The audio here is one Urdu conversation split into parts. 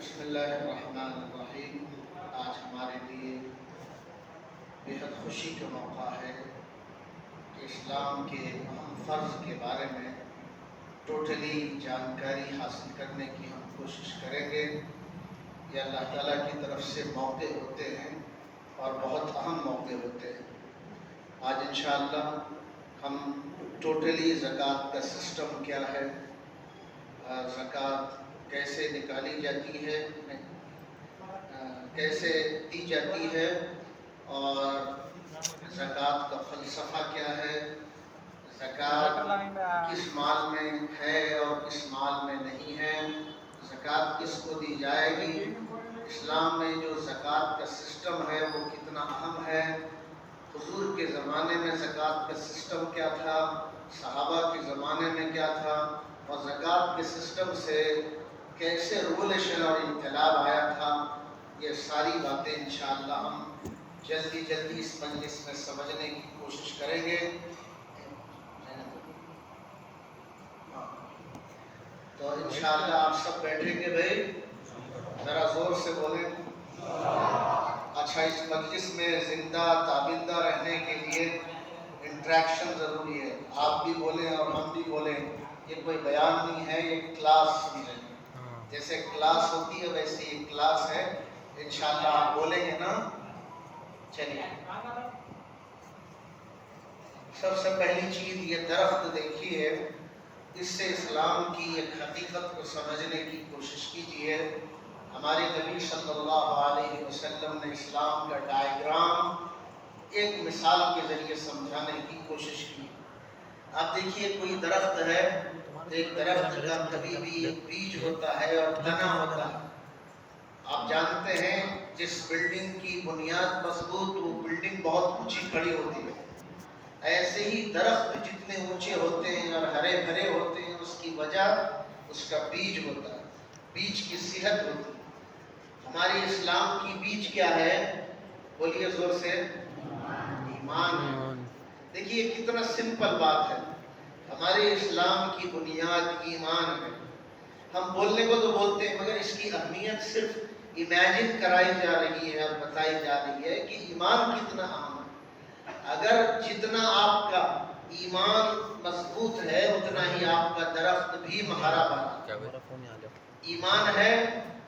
بسم اللہ الرحمن الرحیم۔ آج ہمارے لیے بےحد خوشی کا موقع ہے کہ اسلام کے اہم فرض کے بارے میں ٹوٹلی جانکاری حاصل کرنے کی ہم کوشش کریں گے۔ یہ اللہ تعالیٰ کی طرف سے موقع ہوتے ہیں اور بہت اہم موقع ہوتے ہیں۔ آج انشاءاللہ ہم ٹوٹلی زکوٰۃ کا سسٹم کیا ہے، زکوٰۃ کیسے نکالی جاتی ہے، کیسے دی جاتی ہے، اور زکوٰۃ کا فلسفہ کیا ہے، زکوٰۃ کس مال میں ہے اور کس مال میں نہیں ہے، زکوٰۃ کس کو دی جائے گی، اسلام میں جو زکوٰۃ کا سسٹم ہے وہ کتنا اہم ہے، حضور کے زمانے میں زکوٰۃ کا سسٹم کیا تھا، صحابہ کے زمانے میں کیا تھا، اور زکوٰۃ کے سسٹم سے کیسے ریولیوشن اور انقلاب آیا تھا، یہ ساری باتیں انشاءاللہ ہم جلدی اس مجلس میں سمجھنے کی کوشش کریں گے۔ تو انشاءاللہ آپ سب بیٹھیں گے بھائی، ذرا زور سے بولیں۔ اچھا، اس مجلس میں زندہ تابندہ رہنے کے لیے انٹریکشن ضروری ہے، آپ بھی بولیں اور ہم بھی بولیں۔ یہ کوئی بیان نہیں ہے، یہ کلاس بھی ہے، جیسے کلاس ہوتی ہے ویسے یہ کلاس ہے۔ انشاءاللہ آپ بولیں گے نا؟ چلیے، سب سے پہلی چیز یہ درخت دیکھیے، اس سے اسلام کی ایک حقیقت کو سمجھنے کی کوشش کیجیے۔ ہمارے نبی صلی اللہ علیہ وسلم نے اسلام کا ڈائیگرام ایک مثال کے ذریعے سمجھانے کی کوشش کی۔ آپ دیکھیے، کوئی درخت ہے، ایک درخت کا کبھی بھی ایک بیج ہوتا ہے اور تنا ہوتا ہے۔ آپ جانتے ہیں جس بلڈنگ کی بنیاد مضبوط، وہ بلڈنگ بہت اونچی کھڑی ہوتی ہے۔ ایسے ہی درخت جتنے اونچے ہوتے ہیں اور ہرے بھرے ہوتے ہیں، اس کی وجہ اس کا بیج ہوتا ہے، بیج کی صحت ہوتی ہے۔ ہماری اسلام کی بیج کیا ہے؟ بولیے زور سے، ایمان ہے۔ دیکھیے کتنا سمپل بات ہے، ہمارے اسلام کی بنیاد ایمان ہے۔ ہم بولنے کو تو بولتے ہیں، مگر اس کی اہمیت صرف امیجن کرائی جا رہی ہے اور بتائی جا رہی ہے کہ ایمان کتنا اہم ہے۔ اگر جتنا آپ کا ایمان مضبوط ہے اتنا ہی آپ کا درخت بھی ہرا بھرا۔ ایمان ہے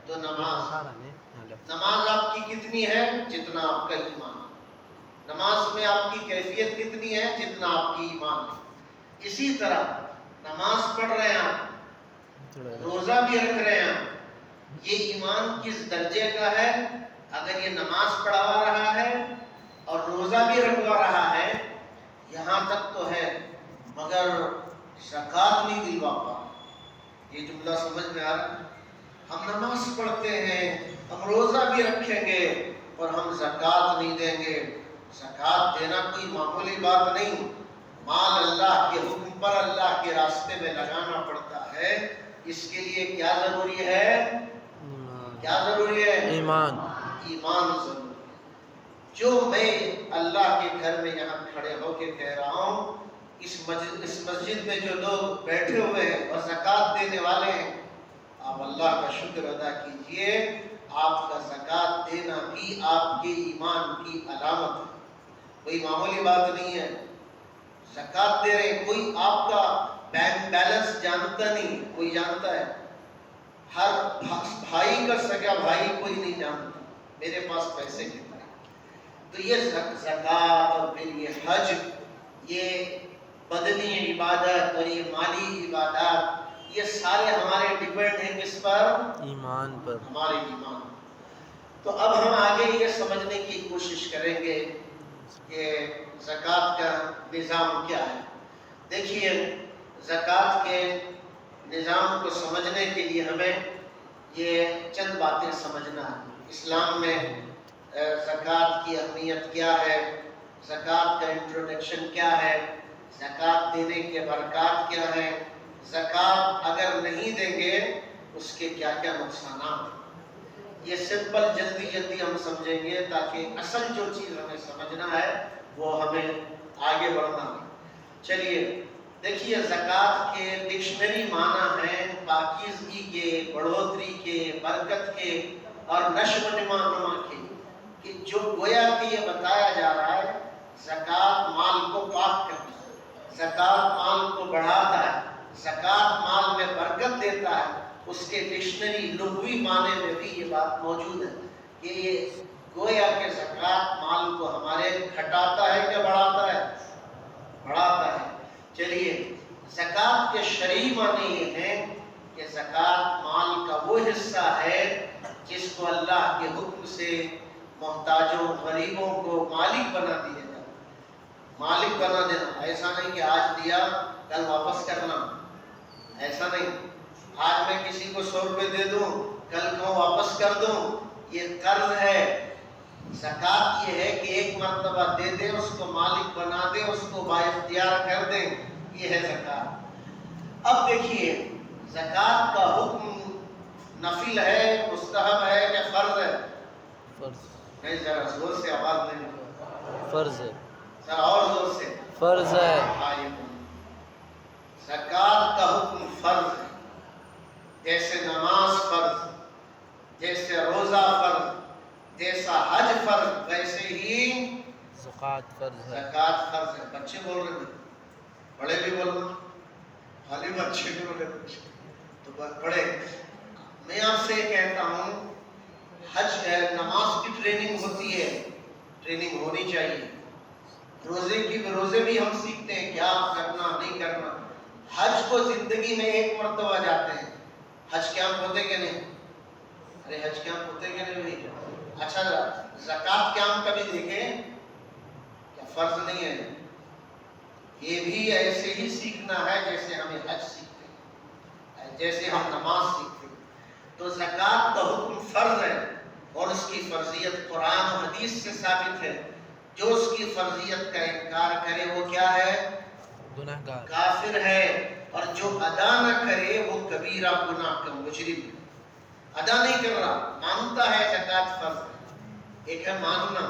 تو نماز آپ کی کتنی ہے؟ جتنا آپ کا ایمان ہے۔ نماز میں آپ کی کیفیت کتنی ہے؟ جتنا آپ کی ایمان ہے۔ اسی طرح نماز پڑھ رہے ہیں، روزہ بھی رکھ رہے ہیں، یہ ایمان کس درجے کا ہے؟ اگر یہ نماز پڑھوا رہا ہے اور روزہ بھی رکھوا رہا ہے، یہاں تک تو ہے، مگر زکوٰۃ نہیں دلوا پا۔ یہ جملہ سمجھ میں آ رہا ہے؟ ہم نماز پڑھتے ہیں، ہم روزہ بھی رکھیں گے اور ہم زکوٰۃ نہیں دیں گے۔ زکوٰۃ دینا کوئی معمولی بات نہیں، مال اللہ کے حکم پر اللہ کے راستے میں لگانا پڑتا ہے۔ اس کے لیے کیا ضروری ہے؟ کیا ضروری ہے؟ ایمان ضروری ہے۔ جو میں اللہ کے گھر میں یہاں کھڑے ہو کے کہہ رہا ہوں، اس مسجد میں جو لوگ بیٹھے ہوئے ہیں اور زکوٰۃ دینے والے ہیں، آپ اللہ کا شکر ادا کیجئے، آپ کا زکوٰۃ دینا بھی آپ کے ایمان کی علامت ہے، کوئی معمولی بات نہیں ہے۔ زکوٰۃ دے رہے ہیں، کوئی آپ کا بینک بیلنس جانتا نہیں، کوئی جانتا ہے؟ ہر بھائی کا سگا بھائی کوئی نہیں جانتا میرے پاس پیسے کتنے۔ تو یہ زکوٰۃ اور پھر یہ حج، یہ بدنی عبادت اور یہ مالی عبادات، یہ سارے ہمارے ڈیپینڈ ہیں کس پر؟ ایمان پر، ہمارے ایمان۔ تو اب ہم آگے یہ سمجھنے کی کوشش کریں گے کہ زکوٰۃ کا نظام کیا ہے۔ دیکھیے، زکوٰۃ کے نظام کو سمجھنے کے لیے ہمیں یہ چند باتیں سمجھنا ہے۔ اسلام میں زکوٰۃ کی اہمیت کیا ہے، زکوٰۃ کا انٹروڈکشن کیا ہے، زکوٰۃ دینے کے برکات کیا ہیں، زکوٰۃ اگر نہیں دیں گے اس کے کیا کیا نقصانات ہیں۔ یہ سمپل جلدی ہم سمجھیں گے تاکہ اصل جو چیز ہمیں سمجھنا ہے وہ ہمیں آگے بڑھنا ہے۔ چلیے دیکھیے، زکوٰۃ کے ڈکشنری معنی ہیں پاکیزگی کے بڑھوتری کے، برکت کے اور نشو و نما کے، کہ جو گویا کہ یہ بتایا جا رہا ہے زکوٰۃ مال کو پاک کرتا ہے، زکوٰۃ مال کو بڑھاتا ہے، زکوٰۃ مال میں برکت دیتا ہے، اس کے ڈکشنری لغوی معنی میں بھی یہ بات موجود ہے کہ یہ گویا کہ زکوٰۃ مال کو ہمارے گھٹاتا ہے کہ بڑھاتا ہے؟ بڑھاتا ہے۔ چلیے، زکوٰۃ کے شرعی معنی یہ ہیں کہ زکوٰۃ مال کا وہ حصہ ہے جس کو اللہ کے حکم سے محتاجوں غریبوں کو مالک بنا دیا جائے۔ مالک بنا دینا، ایسا نہیں کہ آج دیا کل واپس کرنا، ایسا نہیں۔ آج میں کسی کو 100 روپے دے دوں، کل کو واپس کر دوں، یہ قرض ہے۔ زکوٰۃ یہ ہے کہ ایک مرتبہ دے دیں، اس کو مالک بنا دیں، اس کو بااختیار کر دیں، یہ ہے زکوٰۃ۔ اب دیکھیے، زکوٰۃ کا حکم نفل ہے، مستحب ہے کہ فرض ہے؟ فرض۔ نہیں، ذرا زور سے آواز نہیں، فرض ہے۔ ذرا اور زور سے۔ فرض ہے۔ زکوٰۃ کا حکم فرض ہے، جیسے نماز فرض، جیسے روزہ فرض، جیسا حج فرض، ویسے ہی زکوٰۃ فرض ہے۔ زکوٰۃ فرض ہے۔ بچے بول رہے ہیں، بڑے بھی بول رہے ہیں، خالی بچے بھی بولے تو بڑے۔ میں آپ سے کہتا ہوں، حج نماز کی ٹریننگ ہوتی ہے، ٹریننگ ہونی چاہیے۔ روزے بھی ہم سیکھتے ہیں کیا کرنا نہیں کرنا۔ حج کو زندگی میں ایک مرتبہ جاتے ہیں۔ حج کیمپ ہوتے کہ نہیں؟ ارے حج کیمپ ہوتے کہ نہیں بھائی؟ اچھا، زکوٰۃ کیمپ کبھی دیکھیں کیا؟ فرض نہیں ہے۔ یہ بھی ایسے ہی سیکھنا ہے جیسے ہمیں حج سیکھتے ہیں، جیسے ہم نماز سیکھتے ہیں۔ تو زکوٰۃ کا حکم فرض ہے، اور اس کی فرضیت قرآن و حدیث سے ثابت ہے۔ جو اس کی فرضیت کا انکار کرے وہ کیا ہے؟ گناہگار، کافر ہے۔ اور جو ادا نہ کرے وہ کبیرہ گناہ کا مجرم ہے۔ ادا نہیں کر رہا، مانتا ہے زکوٰۃ فرض ہے، ایک ہے ماننا،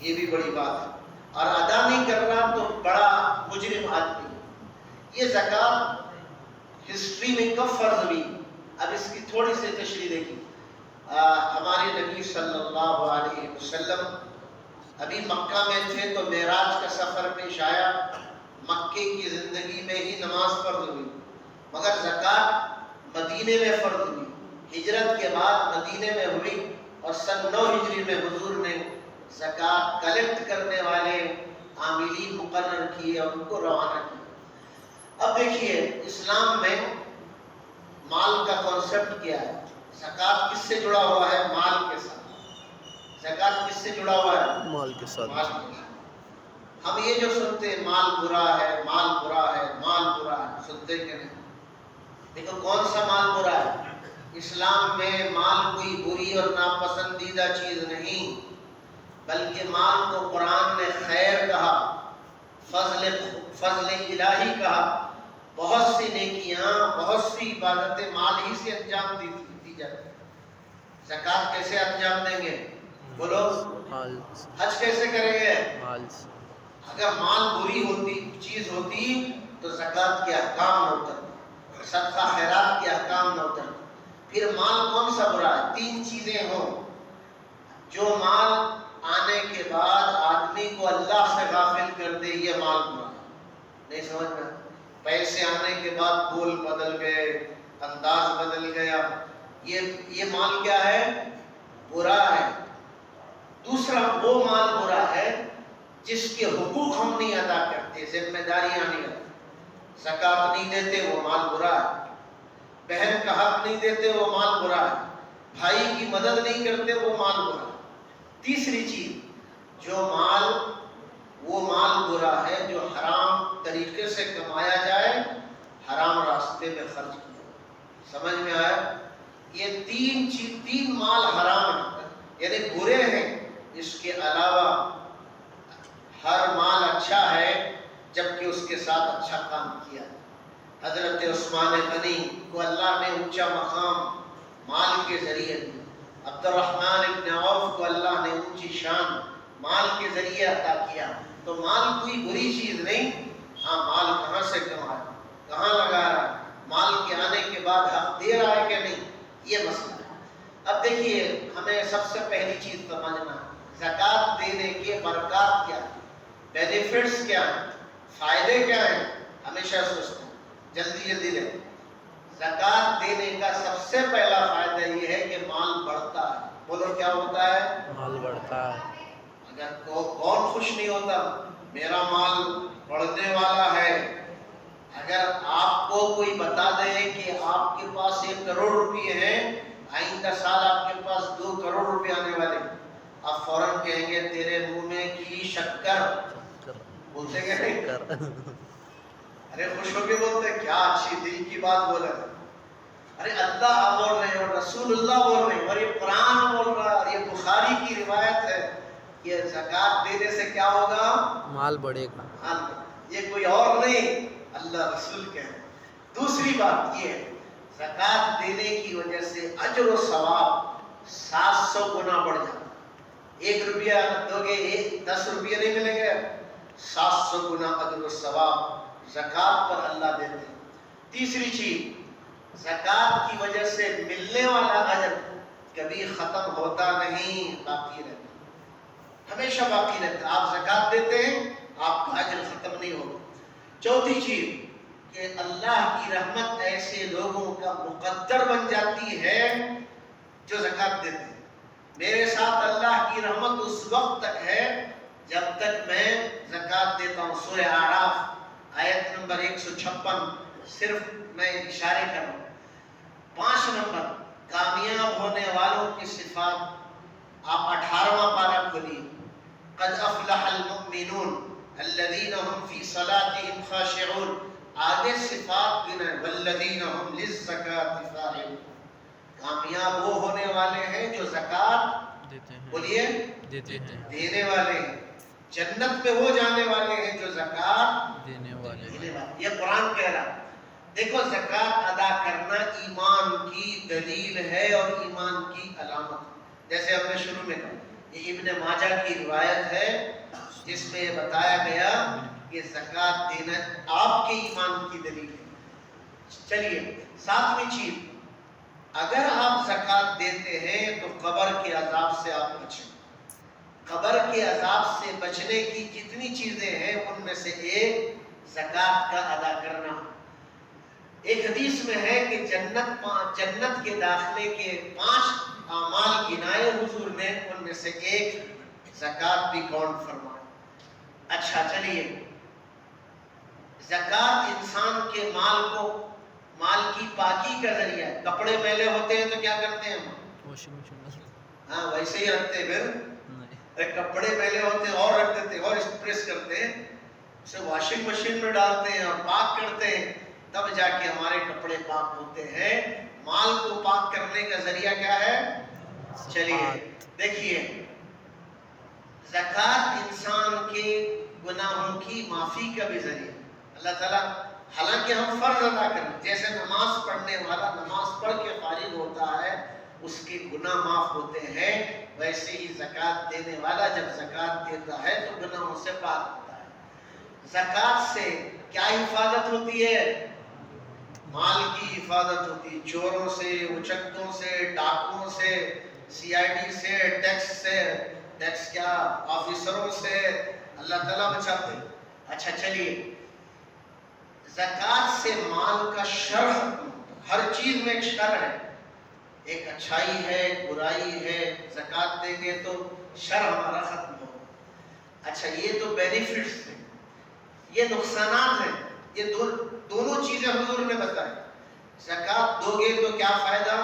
یہ بھی بڑی بات ہے، اور ادا نہیں کر رہا تو بڑا مجرم آدمی۔ یہ زکوٰۃ ہسٹری میں کب فرض ہوئی؟ اب اس کی تھوڑی سی تشریح دیکھیں۔ ہمارے نبی صلی اللہ علیہ وسلم ابھی مکہ میں تھے تو معراج کا سفر پیش آیا، مکے کی زندگی میں ہی نماز فرض ہوئی، مگر زکوٰۃ مدینے میں فرض ہوئی، ہجرت کے بعد مدینے میں ہوئی، اور سن 9 ہجری میں حضور نے زکوٰۃ کلیکٹ کرنے والے عاملین مقرر کیے اور ان کو روانہ کیا۔ اب دیکھیے، اسلام میں مال کا کانسیپٹ کیا ہے؟ زکوٰۃ کس سے جڑا ہوا ہے؟ مال کے ساتھ۔ زکوٰۃ کس سے جڑا ہوا ہے؟ مال کے ساتھ۔ مال کے ساتھ۔ ہم یہ جو سنتے ہیں مال برا ہے، مال برا ہے، مال برا ہے، سنتے کہ نہیں؟ دیکھو کون سا مال برا ہے؟ اسلام میں مال کوئی بری اور ناپسندیدہ چیز نہیں، بلکہ مال کو قرآن نے خیر کہا، فضل الہی کہا۔ بہت سی نیکیاں، بہت سی عبادتیں مال ہی سے انجام دی جاتی ہیں۔ زکوٰۃ کیسے انجام دیں گے؟ بولو۔ مال۔ حج کیسے کریں گے؟ مال سے۔ اگر مال بری ہوتی چیز ہوتی تو زکوٰۃ کے احکام نہ اترتے، صدقہ خیرات کے احکام نہ اترتے۔ پھر مال کون سا برا ہے؟ 3 چیزیں ہوں۔ جو مال آنے کے بعد آدمی کو اللہ سے غافل کر دے، یہ مال برا ہے۔ نہیں سمجھ میں؟ پیسے آنے کے بعد بول بدل گئے، انداز بدل گیا، یہ مال کیا ہے؟ برا ہے۔ دوسرا وہ مال برا ہے جس کے حقوق ہم نہیں ادا کرتے، ذمہ داریاں نہیں ادا، زکوٰۃ نہیں دیتے، وہ مال برا ہے۔ بہن کا حق نہیں دیتے، وہ مال برا ہے۔ بھائی کی مدد نہیں کرتے، وہ مال برا ہے۔ تیسری چیز، وہ مال برا ہے جو حرام طریقے سے کمایا جائے، حرام راستے میں خرچ کیا۔ سمجھ میں آیا؟ یہ 3 مال حرام ہیں، یعنی برے ہیں۔ اس کے علاوہ ہر مال اچھا ہے جبکہ اس کے ساتھ اچھا کام کیا۔ حضرت عثمان غنی کو اللہ نے اونچا مقام مال کے ذریعے دیا، عبد الرحمن ابن عوف کو اللہ نے اونچی شان مال کے ذریعے عطا کیا۔ تو مال کوئی بری چیز نہیں، ہاں مال کہاں سے کمایا، کہاں لگا رہا ہے، مال کے آنے کے بعد حق دے رہا ہے یہ مسئلہ ہے۔ اب دیکھیے ہمیں سب سے پہلی چیز سمجھنا زکوٰۃ دینے کے برکات کیا ہیں، بینیفٹس کیا ہیں، فائدے کیا ہیں، ہمیشہ سوچتے ہیں جلدی لیں۔ زکوٰۃ دینے کا سب سے پہلا فائدہ یہ ہے کہ مال بڑھتا ہے۔ بولو کیا ہوتا ہے؟ مال بڑھتا ہے۔ اگر کون خوش نہیں ہوتا میرا مال بڑھنے والا ہے۔ اگر آپ کو کوئی بتا دے کہ آپ کے پاس 1 کروڑ روپے ہیں، آئندہ سال آپ کے پاس 2 کروڑ روپے آنے والے، آپ فوراً کہیں گے تیرے منہ میں کی شکر، بولتے گے نہیں؟ ارے خوش ہو کے بولتے کیا اچھی دل کی بات بولا ہے۔ ارے اللہ بول رہے ہیں اور رسول اللہ بول رہے ہیں اور یہ قرآن بول رہا ہے اور یہ بخاری کی روایت ہے، یہ زکوٰۃ دینے سے کیا ہوگا؟ مال بڑھے گا۔ ہاں، یہ کوئی اور نہیں، اللہ رسول کے ہیں۔ دوسری بات یہ ہے زکوٰۃ دینے کی وجہ سے اجر و ثواب 700 گنا بڑھ جاتا ہے۔ 1 روپیہ دو گے 10 روپیہ نہیں ملیں گے، 700 گنا اجر و ثواب زکوٰۃ پر اللہ دیتے ہیں۔ تیسری چیز زکوٰۃ کی وجہ سے ملنے والا اجر کبھی ختم ہوتا نہیں، باقی رہتا، ہمیشہ باقی رہتا۔ آپ زکوٰۃ دیتے ہیں آپ کا اجر ختم نہیں ہوگا۔ چوتھی چیز کہ اللہ کی رحمت ایسے لوگوں کا مقدر بن جاتی ہے جو زکوٰۃ دیتے ہیں۔ میرے ساتھ اللہ کی رحمت اس وقت تک ہے جب تک میں زکوٰۃ دیتا ہوں۔ سورہ اعراف آیت نمبر 156 صرف میں اشارے کر رہا ہوں۔ 5 نمبر کامیاب ہونے والوں کی صفات، آپ 18واں پارہ کھولیے۔ قد افلح المؤمنون الذین هم فی صلاتهم خاشعون، آگے صفات گنا والذین هم للزکاۃ فاعلون، کامیاب وہ ہونے والے ہیں جو زکوٰۃ دیتے ہیں، بولیے دیتے ہیں، دینے والے ہیں، جنت میں وہ جانے والے ہیں جو زکوٰۃ دینے والے ہیں۔ دینے والے۔ یہ قرآن کہہ رہا ہے۔ دیکھو زکوٰۃ ادا کرنا ایمان کی دلیل ہے اور ایمان کی علامت، جیسے ہم نے شروع میں کہا یہ ابن ماجہ کی روایت ہے جس میں یہ بتایا گیا کہ زکوٰۃ دینا آپ کے ایمان کی دلیل ہے۔ چلیے 7ویں چیز، اگر آپ زکوٰۃ دیتے ہیں تو قبر کے عذاب سے آپ بچیں۔ قبر کے عذاب سے بچنے کی جتنی چیزیں ہیں ان میں سے ایک زکوٰۃ کا ادا کرنا۔ ایک حدیث میں ہے کہ جنت کے داخلے کے 5 اعمال گنائے حضور نے، ان میں سے ایک زکوٰۃ بھی کاؤنٹ فرمایا۔ اچھا چلیے، زکوٰۃ انسان کے مال کی پاکی کا ذریعہ ہے۔ کپڑے میلے ہوتے ہیں تو کیا کرتے ہیں ہم؟ Washing machine. ہاں ویسے ہی رکھتے ہیں، پھر کپڑے میلے ہوتے ہیں اور رکھ دیتے ہیں اور اسپریس کرتے ہیں، اسے واشنگ مشین میں ڈالتے ہیں اور پاک کرتے ہیں، تب جا کے ہمارے کپڑے پاک ہوتے ہیں۔ مال کو پاک کرنے کا ذریعہ کیا ہے؟ چلیے دیکھیے، زکوٰۃ انسان کے گناہوں کی معافی کا بھی ذریعہ۔ اللہ تعالیٰ حالانکہ ہم فرض ادا کریں، جیسے نماز پڑھنے والا نماز پڑھ کے فارغ ہوتا ہے اس کے گناہ معاف ہوتے ہیں، ویسے ہی زکوٰۃ دینے والا جب زکوٰۃ دیتا ہے تو گناہوں سے پاک ہوتا ہے۔ زکوٰۃ سے کیا حفاظت ہوتی ہے؟ مال کی حفاظت ہوتی ہے، چوروں سے، اچکتوں سے، ڈاکوؤں سے، CID سے، ٹیکس کیا آفیسروں سے اللہ تعالیٰ بچاتے ہیں۔ اچھا چلیے، زکوٰۃ سے مال کا شر ختم ہوتا ہے۔ ہر چیز میں ایک شر ہے، ایک اچھائی ہے، ایک برائی ہے۔ زکوٰۃ دیں گے تو شر ہمارا ختم ہوگا۔ اچھا یہ تو بینیفٹس ہیں، یہ نقصانات ہیں۔ یہ دونوں چیزیں حضور نے بتائی۔ زکوٰۃ دو گے تو کیا فائدہ،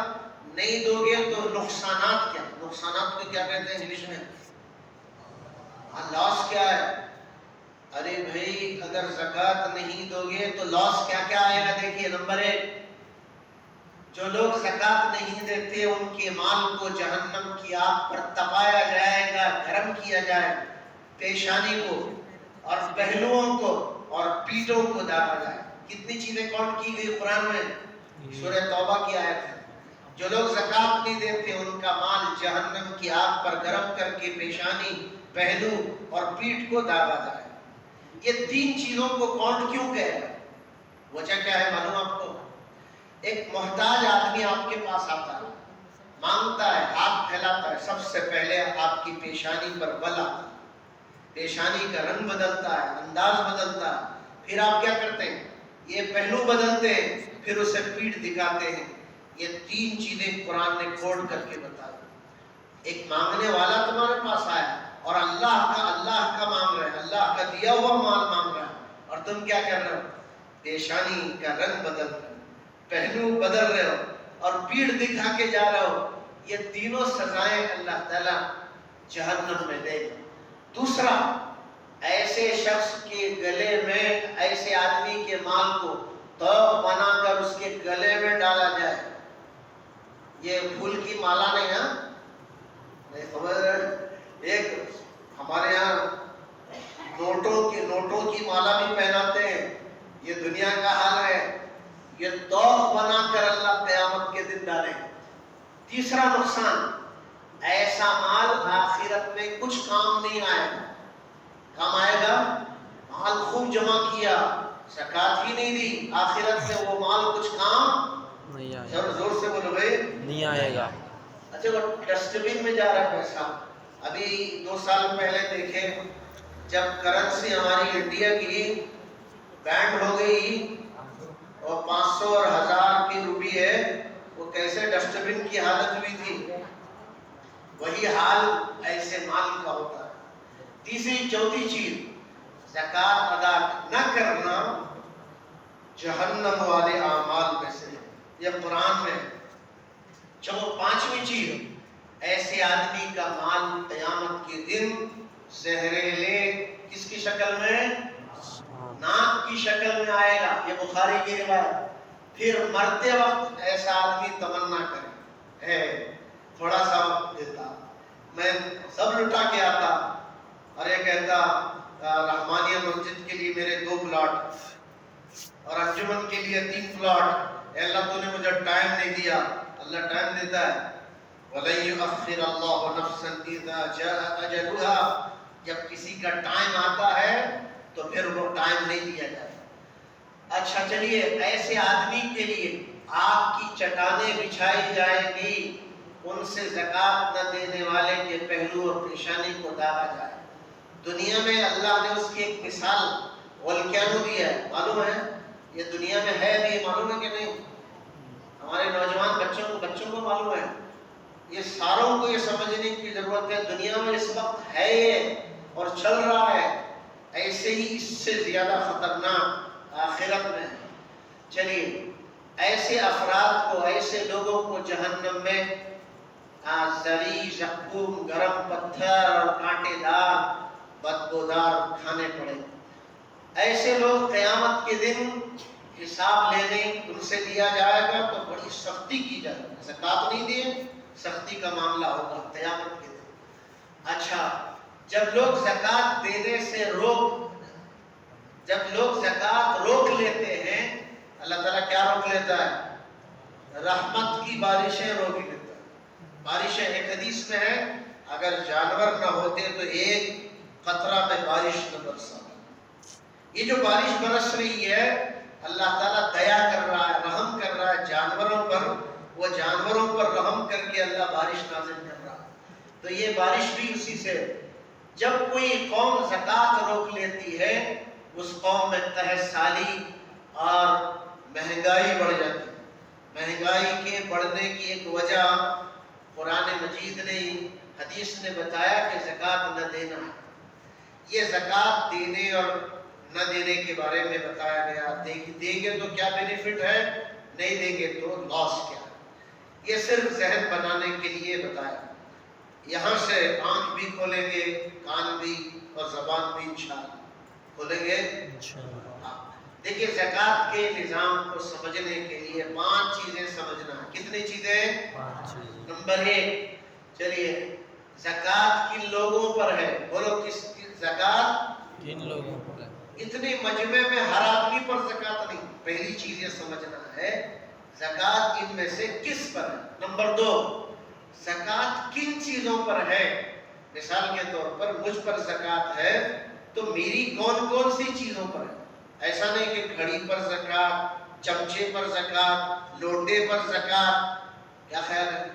نہیں دو گے تو نقصانات کیا؟ نقصانات کو کیا کہتے ہیں انگلش میں؟ لاس کیا ہے؟ ارے بھائی اگر زکوٰۃ نہیں دو گے تو لاس کیا کیا آئے گا؟ دیکھیے نمبر 1، جو لوگ زکوٰۃ نہیں دیتے ان کے مال کو جہنم کی آگ پر تپایا جائے گا، گرم کیا جائے گا، پیشانی کو اور پہلوؤں کو اور پیٹوں کو داغا جائے۔ کتنی چیزیں کاؤنٹ کی گئی قرآن میں؟ سورہ توبہ کی آیت ہے۔ جو لوگ زکوٰۃ نہیں دیتے ان کا مال جہنم کی آگ پر گرم کر کے پیشانی، پہلو اور پیٹھ کو داغا جائے۔ یہ 3 چیزوں کو کاؤنٹ کیوں کہے گا؟ وجہ کیا ہے معلوم آپ کو؟ ایک محتاج آدمی آپ کے پاس آتا ہے، مانگتا ہے، ہاتھ پھیلاتا ہے، سب سے پہلے آپ کی پیشانی پر بل آتا ہے، پیشانی کا رنگ بدلتا ہے، انداز بدلتا ہے، پھر آپ کیا کرتے ہیں؟ یہ پہلو بدلتے ہیں، پھر اسے پیٹھ دکھاتے ہیں۔ یہ تین چیزیں قرآن نے کوڈ کر کے بتا دی۔ ایک مانگنے والا تمہارے پاس آیا اور اللہ کا مانگ رہے ہیں، اللہ کا دیا ہوا مال مانگ رہا ہے، اور تم کیا کر رہے ہو؟ پیشانی کا رنگ بدل رہے ہو، پہلو بدل رہے ہو اور پیٹھ دکھا کے جا رہے ہو۔ یہ تینوں سزائیں اللہ تعالیٰ جہنم میں دے گا۔ دوسرا، ایسے شخص کے گلے میں، ایسے آدمی کے مال کو توق بنا کر اس کے گلے میں ڈالا جائے۔ یہ پھول کی مالا نہیں ہے، نہیں خبر، ایک ہمارے یہاں نوٹوں کی مالا بھی پہناتے ہیں، یہ دنیا کا حال ہے۔ یہ توق بنا کر اللہ قیامت کے دن ڈالے۔ تیسرا نقصان، ایسا مال آخرت میں کچھ کام نہیں آئے گا۔ کام آئے گا؟ مال خوب جمع کیا، زکات ہی نہیں دی، آخرت میں وہ مال کچھ کام نہیں آئے گا۔ زور سے بولو بھائی، نہیں آئے گا۔ اچھا، وہ ڈسٹ بن میں جا رہا ہے پیسہ۔ ابھی 2 سال پہلے دیکھیں، جب کرنسی ہماری انڈیا کی بینڈ ہو گئی اور 500 اور 1000 کی روپی ہے، وہ کیسے ڈسٹ بن کی حالت ہوئی تھی، وہی حال ایسے مال کا ہوتا ہے۔ تیسری چوتھی چیز، زکات ادا نہ کرنا جہنم والے اعمال میں سے، یہ قرآن میں۔ پانچویں چیز، ایسے آدمی کا مال قیامت کے دن زہریلے کس کی شکل میں؟ ناک کی شکل میں آئے گا۔ یہ بخاری کی روایت۔ پھر مرتے وقت ایسا آدمی تمنا کرے، تھوڑا سا وقت دیتا، میں سب لٹا کے آتا، اور یہ کہتا رحمانیہ مسجد کے لیے میرے 2 پلاٹ اور انجمن کے لیے 3 پلاٹ، اے اللہ تو نے مجھے ٹائم نہیں دیا۔ اللہ ٹائم دیتا ہے، وَلَن يُؤَخِّرَ اللَّهُ نَفْسًا إِذَا جَاءَ أَجَلُهَا، جب کسی کا ٹائم آتا ہے تو پھر وہ ٹائم نہیں دیا جاتا۔ اچھا چلیے، ایسے آدمی کے لیے آگ کی چٹانیں بچھائی جائیں گی، ان سے زکات نہ دینے والے کے پہلو اور پیشانی کو داغا جائے۔ دنیا میں اللہ نے اس کی ایک مثال والکانو دیا ہے، معلوم ہے؟ یہ دنیا میں ہے بھی، معلوم ہے کہ نہیں؟ ہمارے نوجوان بچوں کو معلوم ہے؟ یہ ساروں کو یہ سمجھنے کی ضرورت ہے، دنیا میں اس وقت ہے یہ اور چل رہا ہے، ایسے ہی اس سے زیادہ خطرناک آخرت میں ہے۔ چلیے، ایسے افراد کو، ایسے لوگوں کو جہنم میں زری، زقوم، گرم پتھر اور کانٹے دار بدبودار کھانے پڑے۔ ایسے لوگ قیامت کے دن حساب لینے ان سے لیا جائے گا تو بڑی سختی کی جائے گی۔ زکات نہیں دیے، سختی کا معاملہ ہوگا قیامت کے دن۔ اچھا، جب لوگ زکات دینے سے جب لوگ زکات روک لیتے ہیں، اللہ تعالیٰ کیا روک لیتا ہے؟ رحمت کی بارشیں روک لیتا ہے۔ بارشیں، ایک حدیث میں ہے، اگر جانور نہ ہوتے تو ایک قطرہ میں بارش نہ برسا۔ یہ جو بارش برس رہی ہے، اللہ تعالیٰ دیا کر رہا ہے، رحم کر رہا ہے جانوروں پر، وہ جانوروں پر رحم کر کے اللہ بارش نازل کر رہا ہے۔ تو یہ بارش بھی اسی سے۔ جب کوئی قوم زکات روک لیتی ہے، اس قوم میں قحط سالی اور مہنگائی بڑھ جاتی ہے۔ مہنگائی کے بڑھنے کی ایک وجہ قرآن مجید نے، حدیث نے بتایا کہ زکات نہ دینا ہے۔ یہ زکات دینے اور نہ دینے کے بارے میں بتایا گیا۔ دیں گے تو کیا بینیفٹ ہے، نہیں دیں گے تو لاس کیا ہے۔ یہ صرف ذہن بنانے کے لیے بتایا۔ یہاں سے آنکھ بھی کھولیں گے، کان بھی اور زبان بھی انشاءاللہ کھولیں گے۔ دیکھیے، زکات کے نظام کو سمجھنے کے لیے 5 چیزیں سمجھنا ہے۔ کتنی چیزیں؟ 5 چیزیں۔ نمبر 1، چلیے، زکات کن لوگوں پر ہے؟ بولو، کس کی زکات؟ کن لوگوں پر ہے؟ اتنے مجمع میں ہر آدمی پر زکات نہیں۔ پہلی چیز یہ سمجھنا ہے، زکات ان میں سے کس پر ہے۔ نمبر 2، زکات کن چیزوں پر ہے؟ مثال کے طور پر مجھ پر زکات ہے تو میری کون کون سی چیزوں پر ہے؟ ایسا نہیں کہ گھڑی پر زکات، چمچے پر زکات، لونڈے پر زکات، کیا خیال ہے؟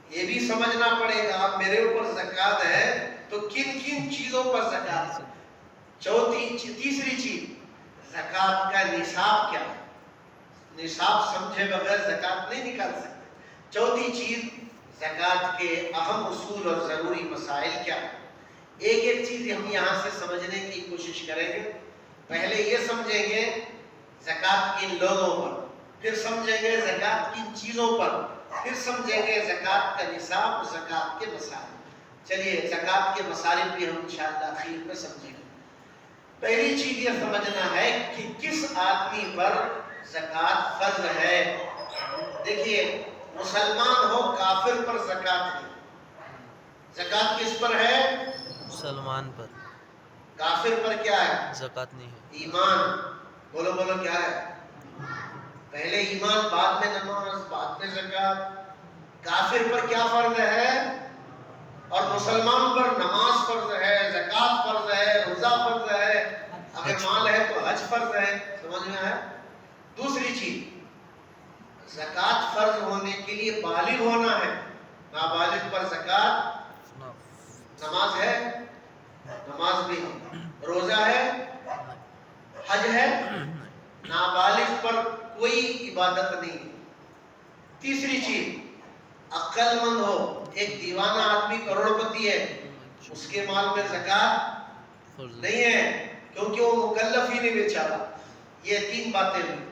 یہ بھی سمجھنا پڑے گا میرے اوپر زکات ہے تو کن کن چیزوں پر زکات ہے۔ تیسری چیز زکات کا نصاب کیا ہے، نصاب سمجھے بغیر زکات نہیں نکال سکتے۔ چوتھی چیز زکات کے اہم اصول اور ضروری مسائل کیا ہے۔ ایک ایک چیز ہم یہاں سے سمجھنے کی کوشش کریں گے۔ پہلے یہ سمجھیں گے زکات کن لوگوں پر، پھر سمجھیں گے زکات کن چیزوں پر، پھر سمجھیں گے زکات کا نصاب، زکات کے مسائل۔ چلیے زکات کے مسائل بھی ہم انشاءاللہ اخیر میں سمجھیں گے۔ پہلی چیز یہ سمجھنا ہے کہ کس آدمی پر زکات فرض ہے۔ دیکھیے مسلمان ہو کافر پر زکات نہیں، زکات کس پر ہے؟ مسلمان پر۔ کافر پر کیا ہے؟ زکات نہیں ہے۔ ایمان۔ بولو بولو کیا ہے؟ پہلے ایمان، بعد میں نماز، بعد میں زکات۔ کافر پر کیا فرض ہے؟ اور مسلمان پر نماز فرض ہے، زکات فرض ہے، روزہ فرض ہے، اگر مال ہے تو حج فرض ہے۔ سمجھ میں آیا؟ دوسری چیز زکات فرض ہونے کے لیے بالغ ہونا ہے۔ نابالغ پر زکات، نماز ہے، نماز بھی ہے، روزہ ہے، حج ہے، نابالغ پر کوئی عبادت نہیں۔ تیسری چیز عقل مند ہو۔ ایک دیوانہ آدمی کروڑ پتی ہے، اس کے مال میں زکات نہیں ہے کیونکہ وہ مکلف ہی نہیں بیچارا۔ یہ تین باتیں ہوئی،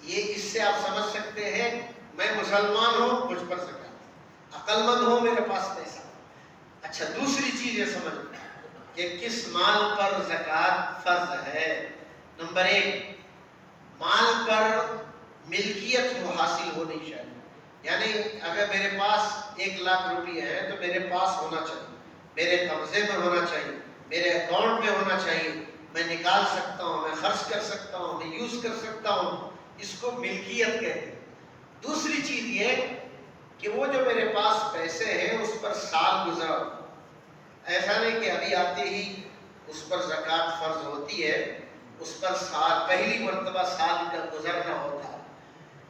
یہ اس سے آپ سمجھ سکتے ہیں میں مسلمان ہوں مجھ پر زکات، عقل مند ہوں میرے پاس پیسہ۔ اچھا دوسری چیز یہ سمجھ کہ کس مال پر زکات فرض ہے۔ نمبر ایک، مال پر ملکیت حاصل ہونی چاہیے، یعنی اگر میرے پاس 1,00,000 روپے ہے تو میرے پاس ہونا چاہیے، میرے قبضے میں ہونا چاہیے، میرے اکاؤنٹ میں ہونا چاہیے، میں نکال سکتا ہوں، میں خرچ کر سکتا ہوں، میں یوز کر سکتا ہوں، اس کو ملکیت کہتے ہیں۔ دوسری چیز یہ کہ وہ جو میرے پاس پیسے ہیں اس پر سال گزرا، ایسا نہیں کہ ابھی آتے ہی اس پر زکات فرض ہوتی ہے، اس پر سال، پہلی مرتبہ سال کا گزرنا ہوتا ہے۔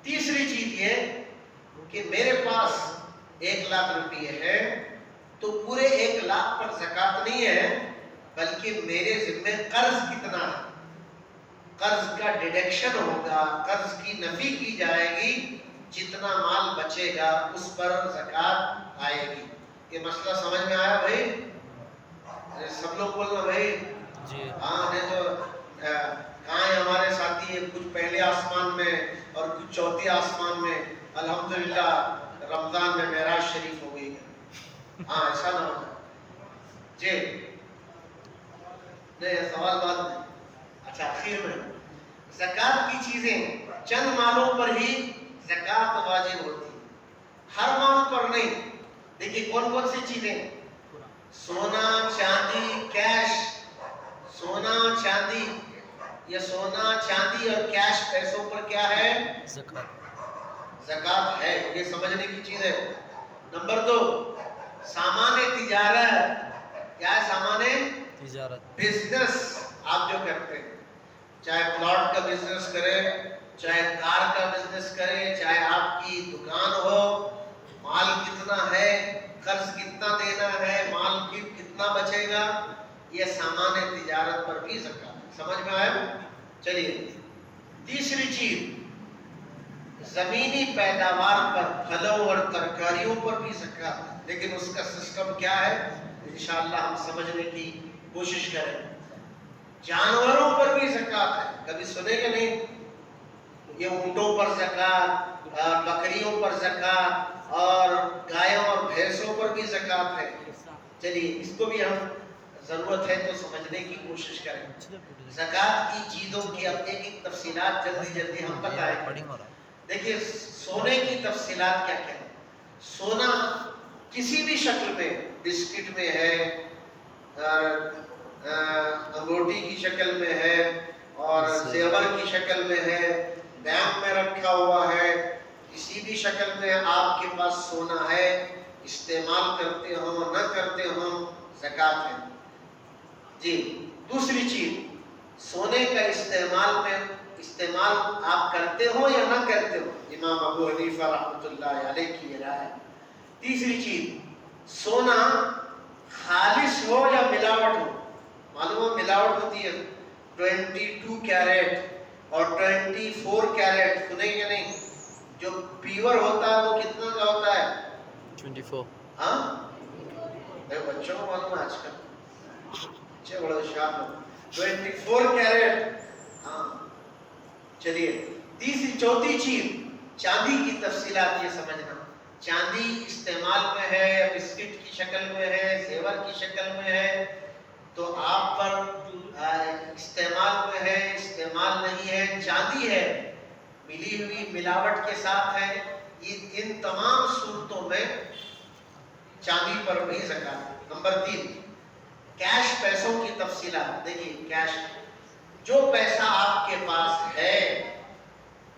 تیسری چیز یہ کہ میرے پاس 1,00,000 روپے ہے تو پورے 1,00,000 پر زکات نہیں ہے، بلکہ میرے ذمہ قرض کتنا ہے، قرض کا ڈیڈکشن ہوگا، قرض کی نفی کی جائے گی، جتنا مال بچے گا اس پر زکات آئے گی۔ یہ مسئلہ سمجھ میں آیا بھائی؟ سب لوگ بولنا بھائی جی ہاں، نہیں تو کہاں ہیں ہمارے ساتھی، کچھ پہلے آسمان میں اور کچھ چوتھے آسمان میں۔ الحمدللہ رمضان میں معراج شریف ہو گئی ہے، ہاں ایسا نہ ہو جی۔ نہیں سوال بات نہیں، اچھا اخیر میں زکات کی چیزیں، چند مالوں پر ہی زکات واجب ہوتی ہے، ہر مال پر نہیں۔ دیکھیے کون کون سی چیزیں، سونا چاندی کیش، سونا چاندی، یہ سونا چاندی اور کیش پیسوں پر کیا ہے؟ زکات زکات ہے، یہ سمجھنے کی چیز ہے۔ نمبر 2 سامان تجارت، کیا ہے سامان تجارت؟ بزنس آپ جو کرتے ہیں، چاہے پلاٹ کا بزنس کرے، چاہے کار کا بزنس کرے، چاہے آپ کی دکان ہو، مال کتنا ہے، قرض کتنا دینا ہے، مال کتنا بچے گا، یہ سامان تجارت پر بھی زکات۔ سمجھ میں آیا؟ چلیے تیسری چیز زمینی پیداوار پر، پھلوں اور ترکاریوں پر بھی زکات ہے، لیکن اس کا سسٹم کیا ہے انشاءاللہ ہم سمجھنے کی کوشش کریں۔ جانوروں پر بھی زکات ہے، کبھی سنے گا نہیں، یہ اونٹوں پر زکات، بکریوں پر زکات، اور گایوں اور بھینسوں پر بھی زکات ہے۔ چلیے اس کو بھی ہم ضرورت ہے تو سمجھنے کی کوشش کریں۔ زکات کی چیزوں کی اب ایک ایک تفصیلات جلدی جلدی ہم بتائیں۔ دیکھیے سونے کی تفصیلات کیا کیا ہے۔ سونا کسی بھی شکل میں، بسکٹ میں ہے، انگوٹھی کی شکل میں ہے، اور زیور کی شکل میں ہے، بینک میں رکھا ہوا ہے، کسی بھی شکل میں آپ کے پاس سونا ہے، استعمال کرتے ہوں نہ کرتے ہوں زکات ہے۔ جی دوسری چیز، سونے کا استعمال آپ کرتے ہو یا نہ کرتے ہو؟ امام ابو حنیفہ رحمۃ اللہ علیہ کی یہ رائے ہے۔ تیسری چیز، سونا خالص ہو یا ملاوٹ ہو؟ معلوم ہے ملاوٹ ہوتی ہے، 22 کیرٹ اور 24 کیرٹ، سنے کہ نہیں؟ جو پیور ہوتا ہے وہ کتنا کا ہوتا ہے؟ 24۔ ہاں بچوں کو معلوم ہے آج کل، بچے بڑے ہوشیار ہو، 24 کیرٹ۔ ہاں چلیے، چوتھی چیز، چاندی کی تفصیلات یہ سمجھنا۔ چاندی استعمال میں ہے یا بسکٹ کی شکل میں ہے، زیور کی شکل میں ہے، تو آپ پر استعمال میں ہے، استعمال نہیں ہے، چاندی ہے، ملی ہوئی ملاوٹ کے ساتھ ہے، ان تمام صورتوں میں چاندی پر بھی زکات۔ نمبر 3، کیش، پیسوں کی تفصیلات۔ دیکھیے کیش، جو پیسہ آپ کے پاس ہے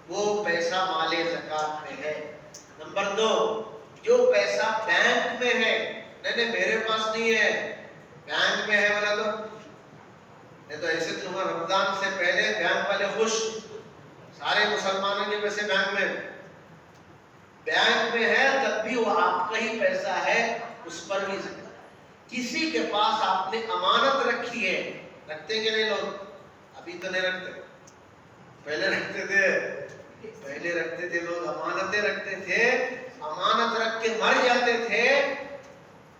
وہ پیسہ مال زکات میں ہے۔ نمبر 2، جو پیسہ بینک میں ہے، نہیں میرے پاس نہیں ہے، بینک میں ہے بولا تو نہیں، تو ایسے تمہیں رمضان سے پہلے بینک والے خوش، سارے مسلمانوں کے پیسے بینک میں ہے، تب بھی وہ آپ کا ہی پیسہ ہے، اس پر بھی زکات۔ کسی کے پاس آپ نے امانت رکھی ہے، رکھتے کہ نہیں لوگ؟ ابھی تو نہیں رکھتے، پہلے رکھتے تھے لوگ، امانتیں رکھتے تھے، امانت رکھ کے مر جاتے تھے،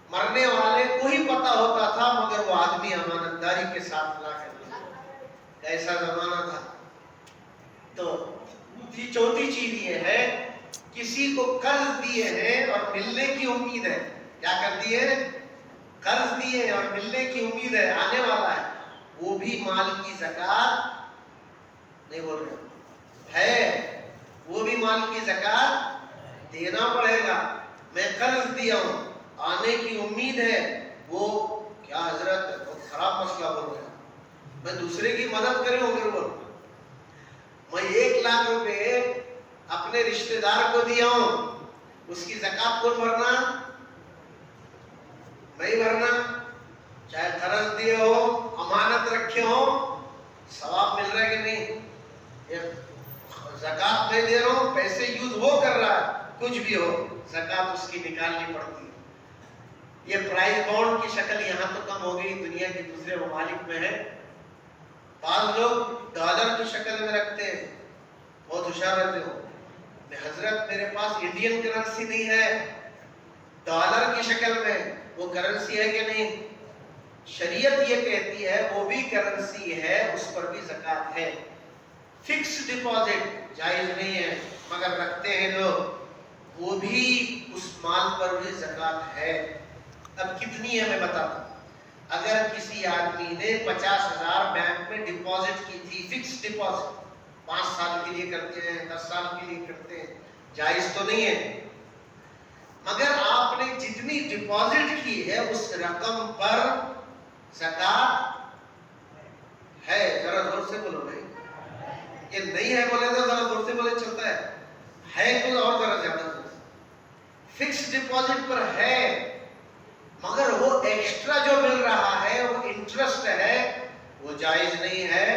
مرنے والے کو ہی پتا ہوتا تھا، مگر وہ آدمی امانت داری کے ساتھ لا کر دیا۔ ایسا زمانہ تھا۔ تو چوتھی چیز یہ ہے، کسی کو قرض دیے ہیں اور ملنے کی امید ہے، کیا کر دیے؟ قرض دیے اور ملنے کی امید ہے، آنے والا ہے، وہ بھی مال کی زکات نہیں بول رہے ہے، وہ بھی مال کی زکات دینا پڑے گا۔ میں قرض دیا ہوں، آنے کی امید ہے، وہ کیا حضرت بہت خراب مسئلہ بول رہے ہیں، میں دوسرے کی مدد کروں اگر بول، میں 1 لاکھ روپے اپنے رشتہ دار کو دیا ہوں، اس کی زکات کون بھرنا؟ نہیں بھرنا، چاہے قرض دیے ہو، امانت رکھے ہو، ثواب مل رہا ہے کہ نہیں؟ زکات نہیں دے رہا ہوں، پیسے یوز وہ کر رہا ہے، کچھ بھی ہو زکات اس کی نکالنی پڑتی ہے۔ یہ پرائز بانڈ کی شکل یہاں تو کم ہو گئی، دنیا کے دوسرے ممالک میں ہے، بعض لوگ ڈالر کی شکل میں رکھتے ہیں، بہت ہوشیار رہتے ہو، حضرت میرے پاس انڈین کرنسی نہیں ہے، ڈالر کی شکل میں، وہ کرنسی ہے کہ نہیں؟ شریعت یہ کہتی ہے وہ بھی کرنسی ہے، اس پر بھی زکات ہے۔ فکس ڈپازٹ جائز نہیں ہے، مگر رکھتے ہیں لوگ، وہ بھی اس مال پر بھی زکات ہے۔ اب کتنی ہے میں بتاتا ہوں، اگر کسی آدمی نے 50,000 بینک میں ڈپازٹ کی تھی، فکس ڈپازٹ، 5 سال کے لیے کرتے ہیں، 10 سال کے لیے کرتے ہیں، جائز تو نہیں ہے، مگر آپ نے جتنی ڈپازٹ کی ہے اس رقم پر زکات ہے۔ ذرا زور سے بولو بھائی، یہ نہیں ہے بولے تو ذرا زور سے بولے چلتا ہے تو اور ذرا زیادہ زور سے۔ فکس ڈپازٹ پر ہے، مگر وہ ایکسٹرا جو مل رہا ہے وہ انٹرسٹ ہے، وہ جائز نہیں ہے،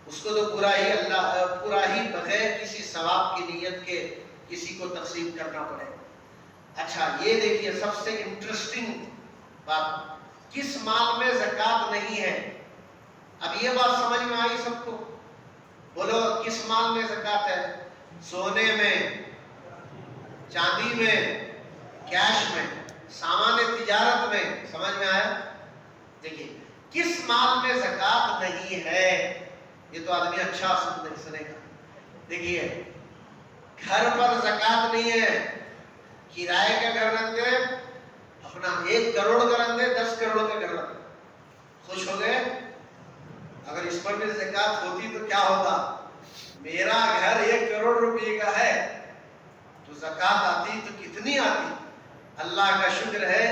اس کو تو پورا ہی بغیر کسی ثواب کی نیت کے کسی کو تقسیم کرنا پڑے گا۔ اچھا یہ دیکھیے سب سے انٹرسٹنگ بات، کس مال میں زکات نہیں ہے؟ اب یہ بات سمجھ میں آئی سب کو؟ بولو کس مال میں زکات ہے؟ سونے میں، چاندی میں، کیش میں، سامان تجارت میں، سمجھ میں آیا؟ دیکھیے کس مال میں زکات نہیں ہے، یہ تو آدمی اچھا سنے گا۔ دیکھیے گھر پر زکات نہیں ہے، کرائے کا گھر رکھ دے، اپنا 1 کروڑ کا رکھ دے، 10 کروڑ کا گھر رکھ دے، خوش ہو گئے؟ اگر اس پر بھی زکات ہوتی تو کیا ہوتا؟ میرا گھر 1 کروڑ روپے کا ہے تو زکات آتی تو کتنی آتی؟ اللہ کا شکر ہے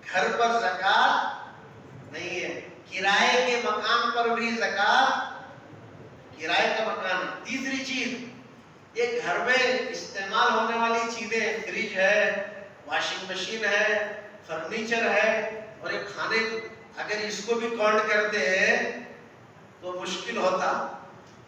گھر پر زکات نہیں ہے، کرائے کے مکان پر بھی زکات، کرائے کا مکان۔ تیسری چیز، یہ گھر میں استعمال ہونے والی چیزیں، فریج ہے، واشنگ مشین ہے، فرنیچر ہے، اور یہ کھانے، اگر اس کو بھی کاؤنٹ کرتے ہیں تو مشکل ہوتا،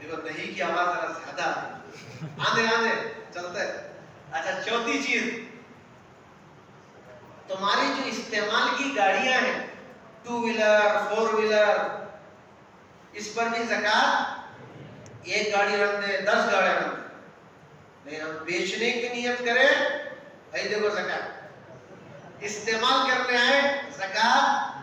دیکھو نہیں کی آواز ذرا زیادہ ہے، آندھے چلتا ہے۔ اچھا چوتھی چیز، تمہاری جو استعمال کی گاڑیاں ہیں، 2 ویلر 4 ویلر، اس پر بھی زکات، ایک گاڑی رکھ دے 10 گاڑیاں رکھ دے، نہیں ہم بیچنے کی نیت کریں بھائی دیکھو زکات، استعمال کرنے آئے زکات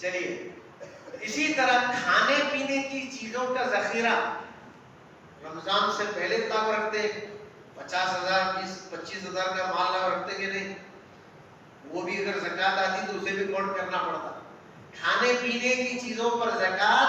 چلیے۔ اسی طرح کھانے پینے کی چیزوں کا ذخیرہ، رمضان سے پہلے تک رکھتے، 50,000 25,000 کا مال نہ رکھتے کہ نہیں، وہ بھی اگر زکات آتی تو اسے بھی کاؤنٹ کرنا پڑتا۔ کھانے پینے کی چیزوں پر زکات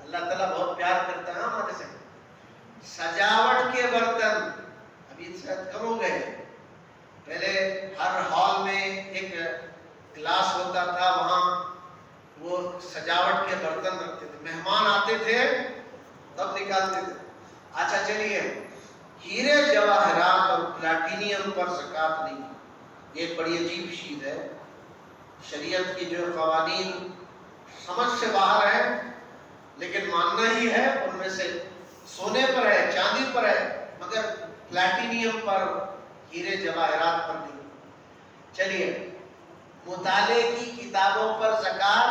اللہ تعالیٰ بہت پیار کرتا ہے ہمارے سے۔ سجاوٹ کے برتن ابھی شاید کم ہو گئے، پہلے ہر ہال میں ایک گلاس ہوتا تھا، وہاں وہ سجاوٹ کے برتن رکھتے تھے، مہمان آتے تھے تب نکالتے تھے۔ اچھا چلیے، ہیرے جواہرات اور پلاٹینیم پر زکات نہیں، یہ ایک بڑی عجیب چیز ہے، شریعت کی جو قوانین سمجھ سے باہر ہے، لیکن ماننا ہی ہے۔ ان میں سے سونے پر ہے، چاندی پر ہے، مگر پلاٹینیم پر، ہیرے جواہرات پر نہیں۔ چلیے، مطالعے کی کتابوں پر زکات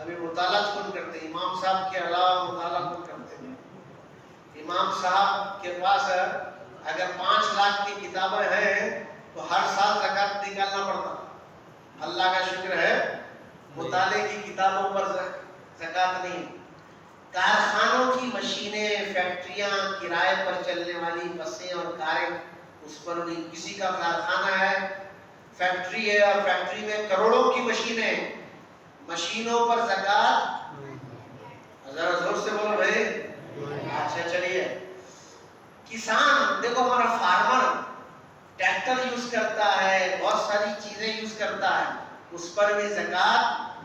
ابھی مطالعہ کون کرتے ہیں؟ امام صاحب کے علاوہ مطالعہ کون کرتے ہیں؟ امام صاحب کے پاس اگر 5 لاکھ کی کتابیں ہیں تو ہر سال زکات نکالنا پڑتا۔ اللہ کا شکر ہے مطالعے کی کتابوں پر زکات نہیں۔ کارخانوں کی مشینیں، فیکٹریاں، کرائے پر چلنے والی بسیں اور کاریں، اس پر بھی کسی کا کارخانہ ہے، فیکٹری ہے، اور فیکٹری میں کروڑوں کی مشینیں، مشینوں پر زکات، ذرا زور سے بولو بھائی۔ اچھا چلیے، کسان دیکھو، ہمارا فارمر ٹریکٹر یوز کرتا ہے، بہت ساری چیزیں یوز کرتا ہے، اس پر بھی زکات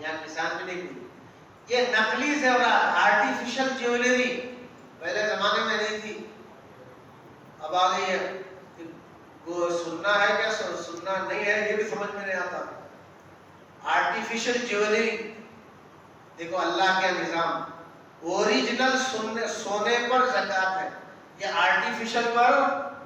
یہاں کسان بھی نہیں دی۔ یہ نقلی زیورات، آرٹیفیشل جیولری پہلے زمانے میں نہیں تھی، اب آ گئی ہے۔ وہ سننا ہے کیا سننا نہیں ہے یہ بھی سمجھ میں نہیں آتا۔ آرٹیفیشل جیولری دیکھو، اللہ کا نظام، اوریجنل سونے پر زکات ہے، یہ آرٹیفیشل پر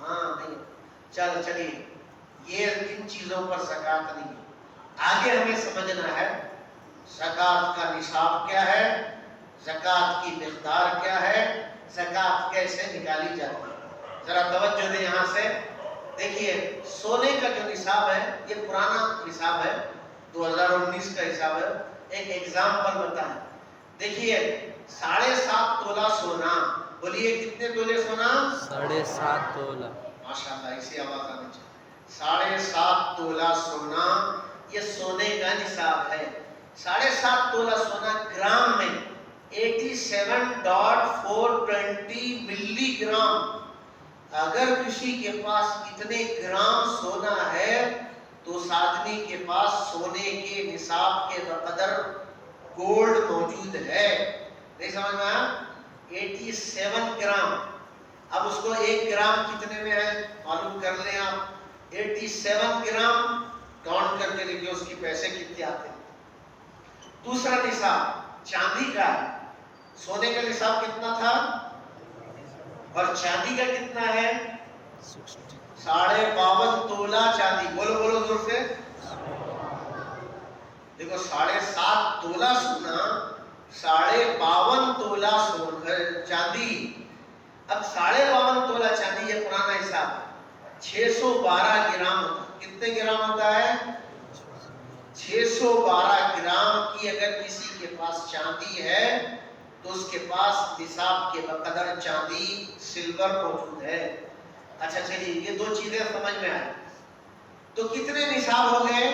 ہاں نہیں۔ چلیے، یہ ان چیزوں پر زکات نہیں ہے۔ آگے ہمیں سمجھنا ہے زکات کا نصاب کیا ہے، زکات کی مقدار کیا ہے، زکات کیسے نکالی جاتی ہے۔ ذرا توجہ دیں یہاں سے، دیکھیے سونے کا جو نصاب ہے یہ پرانا نصاب ہے، 2019 کا حساب ہے۔ ایک ایگزامپل بتائیں، دیکھیے 7.5 تولہ سونا، بولیے کتنے تولے سونا؟ 7.5 تولہ۔ ماشاءاللہ، اسی آواز آنے چاہیے۔ 7.5 تولہ سونا، یہ سونے کا نصاب ہے۔ 7.5 تولہ سونا گرام میں 87.420 ملی گرام۔ اگر کسی کے پاس اتنے گرام سونا ہے تو اس آدمی کے پاس سونے کے نصاب کے بقدر گولڈ موجود ہے۔ نہیں سمجھ میں آیا؟ 87 گرام۔ اب اس کو 1 گرام کتنے میں ہے معلوم کر لیں آپ۔ 87 گرام کاؤنٹ کر کے لکھیں اس کی پیسے کتنے آتے ہیں۔ دوسرا نصاب چاندی کا ہے۔ سونے کا نصاب کتنا تھا اور چاندی کا کتنا ہے؟ 52.5 تولہ چاندی۔ بولو بولو زور سے، دیکھو 7.5 تولہ سونا، 52.5 تولہ چاندی۔ اب 52.5 تولہ چاندی، یہ پرانا حساب ہے، 612 گرام ہوتا ہے۔ کتنے گرام ہوتا ہے؟ 612 گرام کی اگر کسی کے پاس چاندی ہے تو اس کے پاس نصاب کے بقدر چاندی سلور موجود ہے۔ اچھا چلیے، یہ 2 چیزیں سمجھ میں آئیں تو کتنے نصاب ہو گئے؟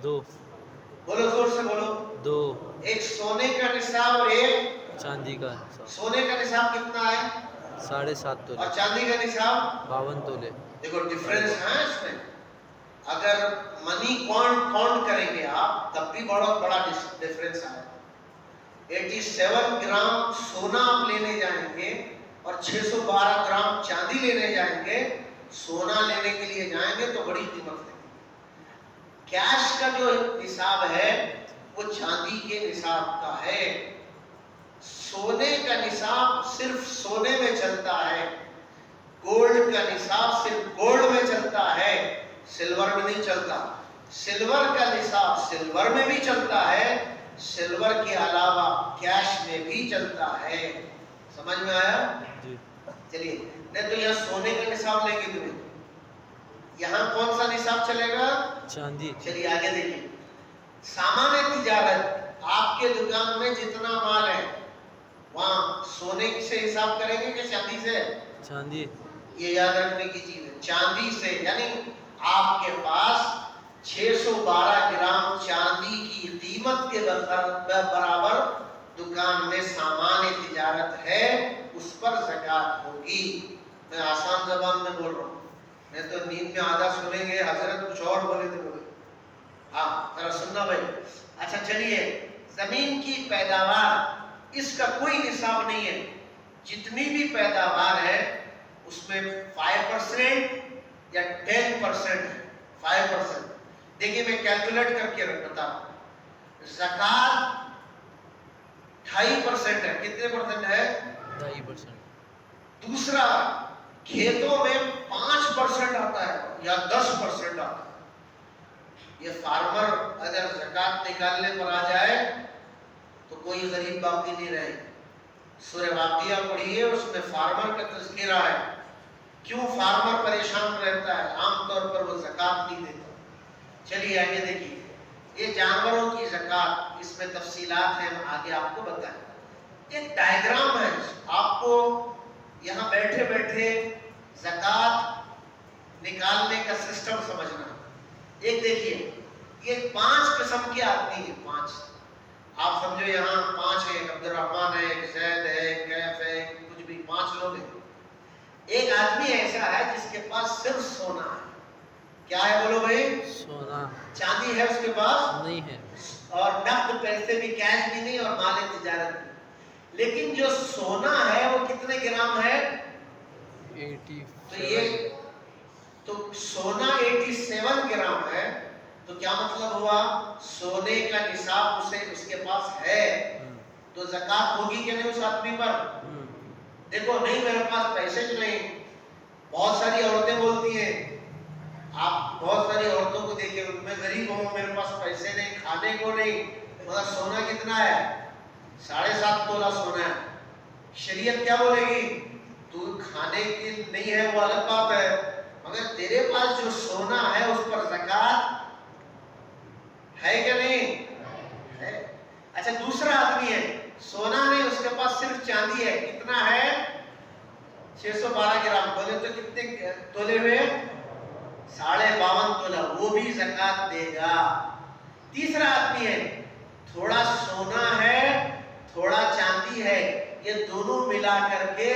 2۔ بولو زور سے بولو۔ 2 ایک سونے کا نصاب اور ایک چاندی کا۔ سونے کا نصاب کتنا ہے 7.5 تولے اور چاندی کا نصاب 52 تولے۔ دیکھو ڈیفرنس ہے اس میں۔ اگر منی کاؤنٹ کریں گے آپ تب بھی بہت بڑا ڈیفرنس آئے۔ 87 گرام سونا آپ لینے جائیں گے اور 612 گرام چاندی لینے جائیں گے، سونا لینے کے لیے جائیں گے تو بڑی قیمت لگے گی۔ کیش کا جو نصاب ہے وہ چاندی کے نصاب کا ہے. سونے کا نصاب صرف سونے میں چلتا ہے، گولڈ کا نصاب صرف گولڈ میں چلتا ہے، سلور میں نہیں چلتا. سلور کا نصاب سلور میں بھی چلتا ہے، سلور کے علاوہ کیش میں بھی چلتا ہے. سمجھ میں آیا؟ جی. چلیے، نہیں تو یہاں سونے کا نصاب لیں گے تمہیں، یہاں کون سا نصاب چلے گا؟ چاندی. چلیے آگے دیکھیے. سامان تجارت، آپ کے دکان میں جتنا مال ہے وہاں سونے سے حساب کریں گے کہ چاندی سے؟ چاندی. یہ یاد رکھنے کی چیز ہے، چاندی سے. یعنی آپ کے پاس 612 گرام چاندی کی قیمت کے برابر دکان میں سامان تجارت ہے، اس پر زکوٰۃ ہوگی. میں آسان زبان میں بول رہا ہوں، میں تو نیند میں آدھا سنیں گے، حضرت کچھ اور بولے تو بولے. ہاں ذرا سننا بھائی. اچھا چلیے، زمین کی پیداوار، اس کا کوئی نصاب نہیں ہے. جتنی بھی پیداوار ہے اس میں 5% یا 10% ہے. 5%. دیکھیے میں کیلکولیٹ کر کے بتا رہا ہوں. زکوٰۃ 2.5% ہے. کتنے پرسنٹ ہے؟ 2.5%. دوسرا، کھیتوں میں 5% آتا ہے یا 10% آتا ہے. یہ فارمر اگر زکوٰۃ نکالنے پر آ جائے تو کوئی غریب باقی نہیں رہے. سورہ واقعہ پڑھیے، اس میں فارمر کا تذکرہ ہے. کیوں فارمر پریشان رہتا ہے؟ عام طور پر وہ زکوٰۃ نہیں دیتا. چلیے آگے دیکھیے، یہ جانوروں کی زکوٰۃ، اس میں تفصیلات ہیں، آگے آپ کو بتائیں. ایک ڈائیگرام ہے، آپ کو یہاں بیٹھے بیٹھے زکوٰۃ نکالنے کا سسٹم سمجھنا. ایک دیکھیے، یہ 5 قسم کے آدمی ہیں. 5 آپ سمجھو، یہاں 5 ہیں، عبد الرحمن ہے، زید ہے، کیف ہے، کچھ بھی 5 لوگ ہیں. ایک آدمی ایسا ہے جس کے پاس صرف سونا ہے. کیا ہے بولو بھائی؟ سونا. چاندی ہے اس کے پاس نہیں ہے، اور نقد پیسے بھی، کیش بھی نہیں، اور مال تجارت بھی. لیکن جو سونا ہے وہ کتنے گرام ہے؟ 87. تو سونا 87 گرام ہے. تو کیا مطلب ہوا؟ سونے کا نصاب اس کے پاس ہے، تو زکوٰۃ ہوگی کہ نہیں اس آدمی پر؟ دیکھو، نہیں میرے پاس پیسے نہیں. بہت ساری عورتیں بولتی ہیں، آپ بہت ساری عورتوں کو دیکھیں، میں غریب ہوں، میرے پاس پیسے نہیں، کھانے کو نہیں، مگر سونا کتنا ہے؟ 7.5 تولہ سونا ہے. شریعت کیا بولے گی؟ تو کھانے کی نہیں ہے وہ الگ بات ہے، مگر تیرے پاس جو سونا ہے اس پر زکوٰۃ ہے کہ نہیں ہے؟ اچھا دوسرا آدمی ہے، سونا نہیں، اس کے پاس صرف چاندی ہے. کتنا ہے؟ 612 گرام. بولے تو کتنے تولے ہوئے؟ 52.5 تولہ. وہ بھی زکوٰۃ دے گا. تیسرا آدمی ہے، تھوڑا سونا ہے تھوڑا چاندی ہے، یہ دونوں ملا کر کے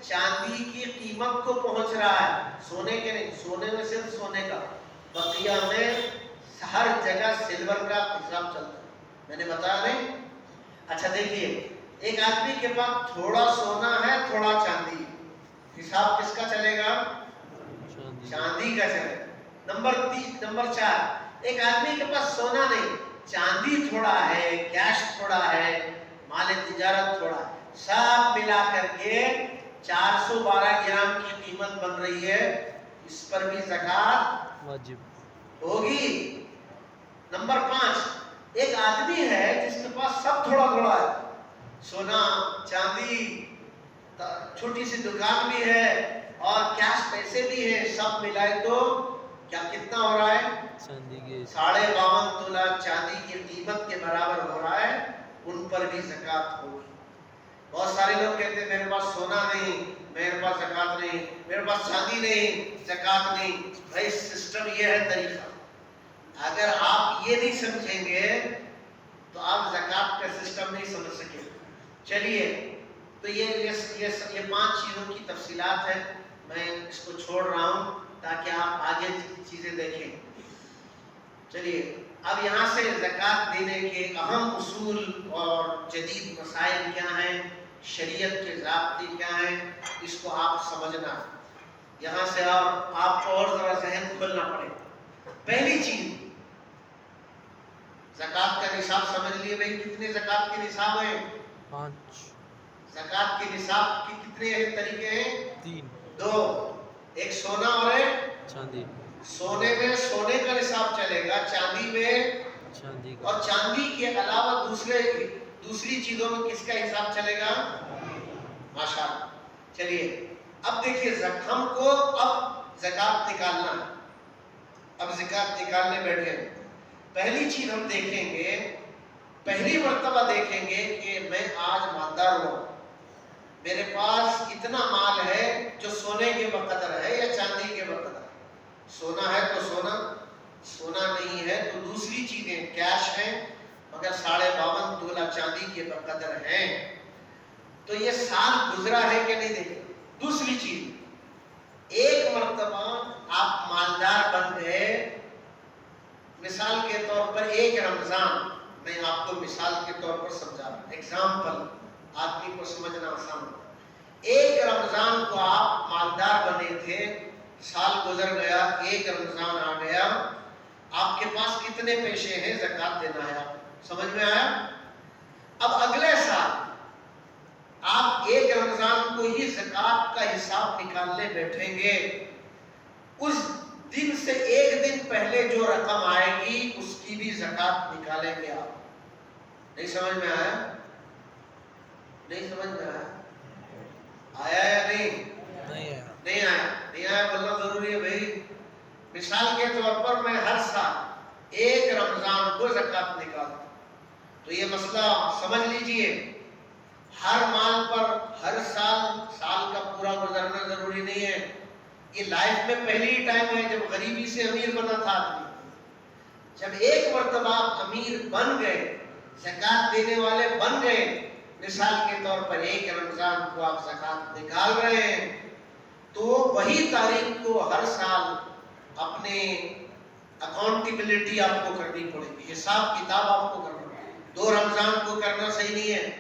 چاندی کی قیمت کو پہنچ رہا ہے، سونے کے نہیں. سونے میں صرف سونے کا، بقیہ میں ہر جگہ سلور کا حساب چلتا ہے. میں نے بتایا نہیں؟ اچھا دیکھیے، ایک آدمی کے پاس تھوڑا سونا ہے تھوڑا چاندی، حساب کس کا چلے گا؟ چاندی کا چلے گا. نمبر 4، ایک آدمی کے پاس سونا نہیں، چاندی تھوڑا ہے، کیش تھوڑا ہے، مال تجارت تھوڑا ہے، سب ملا کر کے 412 گرام کی قیمت بن رہی ہے. اس پر بھی زکوٰۃ واجب ہوگی. نمبر 5، ایک آدمی ہے جس کے پاس سب تھوڑا تھوڑا ہے، سونا، چاندی، چھوٹی سی دکان بھی ہے اور کیش پیسے بھی ہے، سب ملائے تو کیا کتنا ہو رہا ہے؟ چاندی کے 52.5 تولہ چاندی کی قیمت کے برابر ہو رہا ہے. ان پر بھی زکوٰۃ ہوگی. بہت سارے لوگ کہتے ہیں میرے پاس سونا نہیں، میرے پاس زکوٰۃ نہیں، میرے پاس چاندی نہیں، زکوٰۃ نہیں. بھائی سسٹم یہ ہے، طریقہ. اگر آپ یہ نہیں سمجھیں گے تو آپ زکوٰۃ کا سسٹم نہیں سمجھ سکے. چلیے، تو یہ 5 چیزوں کی تفصیلات ہیں. میں اس کو چھوڑ رہا ہوں تاکہ آپ آگے چیزیں دیکھیں. چلیے، اب یہاں سے زکوٰۃ دینے کے اہم اصول اور جدید مسائل کیا ہیں، شریعت کے ضابطے کیا ہیں، اس کو آپ سمجھنا. یہاں سے آپ کو اور ذرا ذہن کھولنا پڑے. پہلی چیز، زکات کا نصاب سمجھ لیے بھائی، کتنے زکات کے نصاب ہیں؟ 5 زکات کے نصاب کے کتنے طریقے ہیں؟ 3 2، ایک سونا اور ایک چاندی سونے میں سونے کا نصاب چلے گا، چاندی میں چاندی کا اور چاندی کے علاوہ دوسری چیزوں میں کس کا حساب چلے گا؟ ماشاءاللہ۔ چلیے اب دیکھیے ہم کو اب زکات نکالنا ہے، اب زکات نکالنے بیٹھے ہیں۔ پہلی چیز ہم دیکھیں گے، پہلی مرتبہ دیکھیں گے کہ میں آج مالدار ہوں، میرے پاس اتنا مال ہے جو سونے کے بقدر ہے یا چاندی کے بقدر ہے۔ سونا ہے تو سونا، سونا نہیں ہے تو دوسری چیزیں کیش ہیں مگر 52.5 تولہ چاندی کے بقدر ہیں، تو یہ سال گزرا ہے کہ نہیں دیکھیں۔ دوسری چیز، ایک مرتبہ آپ مالدار بن گئے، مثال کے طور پر ایک رمضان، میں آپ کو مثال کے طور پر سمجھا رہا ہوں، ایگزامپل، آدمی کو سمجھنا آسان ہوتا ہے۔ ایک رمضان کو آپ مالدار بنے تھے، سال گزر گیا، ایک رمضان آ گیا، آپ کے پاس کتنے پیسے ہیں زکات دینا ہے؟ آپ سمجھ میں آیا؟ اب اگلے سال آپ ایک رمضان کو ہی زکات کا حساب نکالنے بیٹھیں گے، اس دن سے ایک دن پہلے جو رقم آئے گی اس کی بھی زکات نکالیں گے آپ۔ نہیں سمجھ میں آیا؟ نہیں سمجھ میں آیا؟ آیا یا نہیں؟ نہیں ہے نہیں آیا؟ نہیں آیا بولنا ضروری ہے بھائی۔ مثال کے طور پر میں ہر سال ایک رمضان کو زکات نکالتا ہوں، تو یہ مسئلہ سمجھ لیجئے، ہر مال پر ہر سال کا پورا گزرنا ضروری نہیں ہے۔ یہ لائف میں پہلی ٹائم ہے جب غریبی سے امیر بنا تھا آدمی۔ جب ایک مرتبہ آپ امیر بن گئے، زکات دینے والے بن گئے، مثال کے طور پر ایک رمضان کو آپ زکات نکال رہے ہیں، تو وہی تاریخ کو ہر سال اپنے اکاؤنٹیبلٹی آپ کو کرنی پڑے گی، حساب کتاب آپ کو کرنا پڑے گا۔ 2 رمضان کو کرنا صحیح نہیں ہے،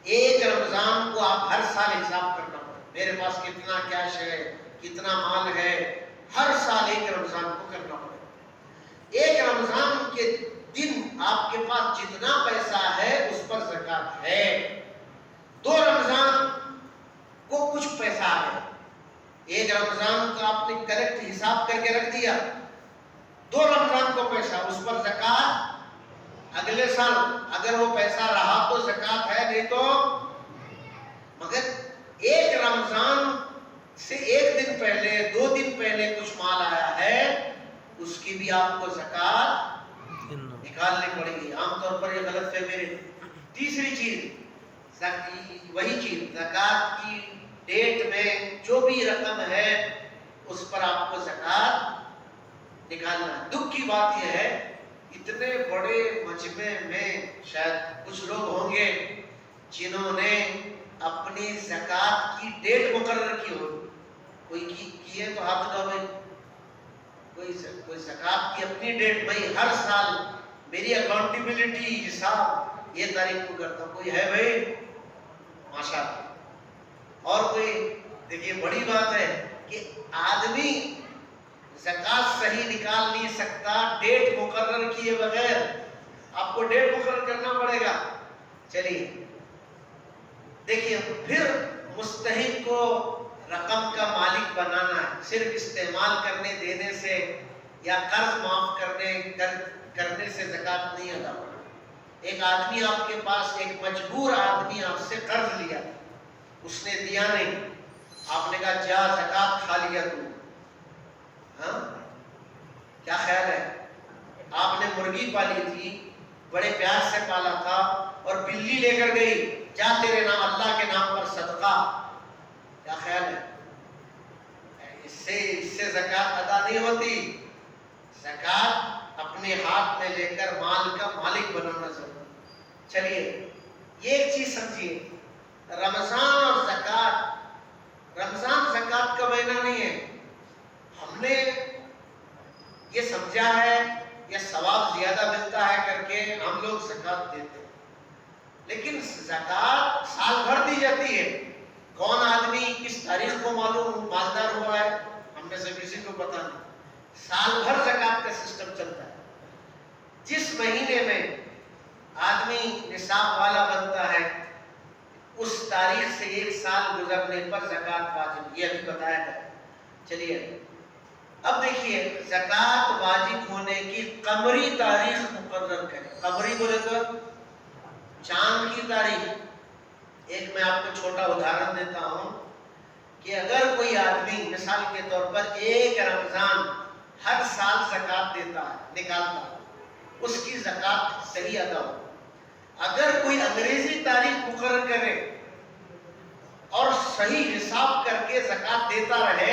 ایک رمضان کو آپ ہر سال حساب کرنا پڑے گا، میرے پاس کتنا کیش ہے، کتنا مال ہے، ہر سال ایک رمضان کو کرنا پڑے گا۔ ایک رمضان کے دن آپ کے پاس جتنا پیسہ ہے اس پر زکات ہے۔ 2 رمضان کو کچھ پیسہ آ گیا، ایک رمضان کا آپ نے کریکٹ حساب کر کے رکھ دیا، 2 رمضان کو پیسہ، اس پر زکات اگلے سال اگر وہ پیسہ رہا تو زکات ہے، نہیں تو مگر ایک رمضان سے ایک دن پہلے 2 دن پہلے کچھ مال آیا ہے، اس کی بھی آپ کو زکات نکالنی پڑے گی۔ عام طور پر یہ غلط فہمی ہے۔ تیسری چیز، وہی چیز، زکات کی ڈیٹ میں جو بھی رقم ہے اس پر آپ کو زکات نکالنا ہے۔ دکھ کی بات یہ ہے، اتنے بڑے مجمع میں شاید کچھ لوگ ہوں گے جنہوں نے اپنی زکات کی ڈیٹ مقرر کی ہو، کوئی کیے تو ہاتھ اٹھاؤ، کوئی زکات کی اپنی ڈیٹ، بھائی ہر سال میری اکاؤنٹیبلٹی حساب یہ تاریخ کو کرتا ہوں، کوئی ہے بھائی؟ ماشاءاللہ۔ اور کوئی؟ دیکھیے بڑی بات ہے کہ آدمی زکات صحیح نکال نہیں سکتا ڈیٹ مقرر کیے بغیر، آپ کو ڈیٹ مقرر کرنا پڑے گا۔ چلیے دیکھیے، پھر مستحق کو رقم کا مالک بنانا ہے، صرف استعمال کرنے دینے سے یا قرض معاف کرنے سے زکات نہیں ادا ہوگا۔ ایک آدمی آپ کے پاس، ایک مجبور آدمی آپ سے قرض لیا، اس نے دیا نہیں، آپ نے کہا جا زکات کھا لیا تو، ہاں کیا خیال ہے؟ آپ نے مرغی پالی تھی، بڑے پیار سے پالا تھا، اور بلی لے کر گئی، جا تیرے نام اللہ کے نام پر صدقہ، کیا خیال ہے؟ اس سے زکات ادا نہیں ہوتی۔ زکات اپنے ہاتھ میں لے کر مال کا مالک بنانا ضروری۔ چلیے یہ ایک چیز سمجھیے، رمضان اور زکات، رمضان زکات کا مہینہ نہیں ہے، ہم نے یہ سمجھا ہے یہ ثواب زیادہ ملتا ہے کر کے ہم لوگ زکات دیتے ہیں، لیکن زکات سال بھر دی جاتی ہے۔ کون آدمی کس تاریخ کو معلوم مالدار ہوا ہے؟ ہم میں سے کسی کو پتہ نہیں، سال بھر زکات کا سسٹم چلتا ہے۔ جس مہینے میں آدمی نصاب والا بنتا ہے اس تاریخ سے 1 سال گزرنے پر زکوٰۃ واجب، یہ ابھی بتایا گیا۔ چلیے اب دیکھیے زکوٰۃ واجب ہونے کی قمری تاریخ مقرر کریں۔ قمری بولے تو چاند کی تاریخ۔ ایک میں آپ کو چھوٹا ادھارن دیتا ہوں کہ اگر کوئی آدمی مثال کے طور پر 1 رمضان ہر سال زکوٰۃ دیتا ہے، نکالتا ہے، اس کی زکوٰۃ صحیح ادا ہو۔ اگر کوئی انگریزی تاریخ مقرر کرے اور صحیح حساب کر کے زکوٰۃ دیتا رہے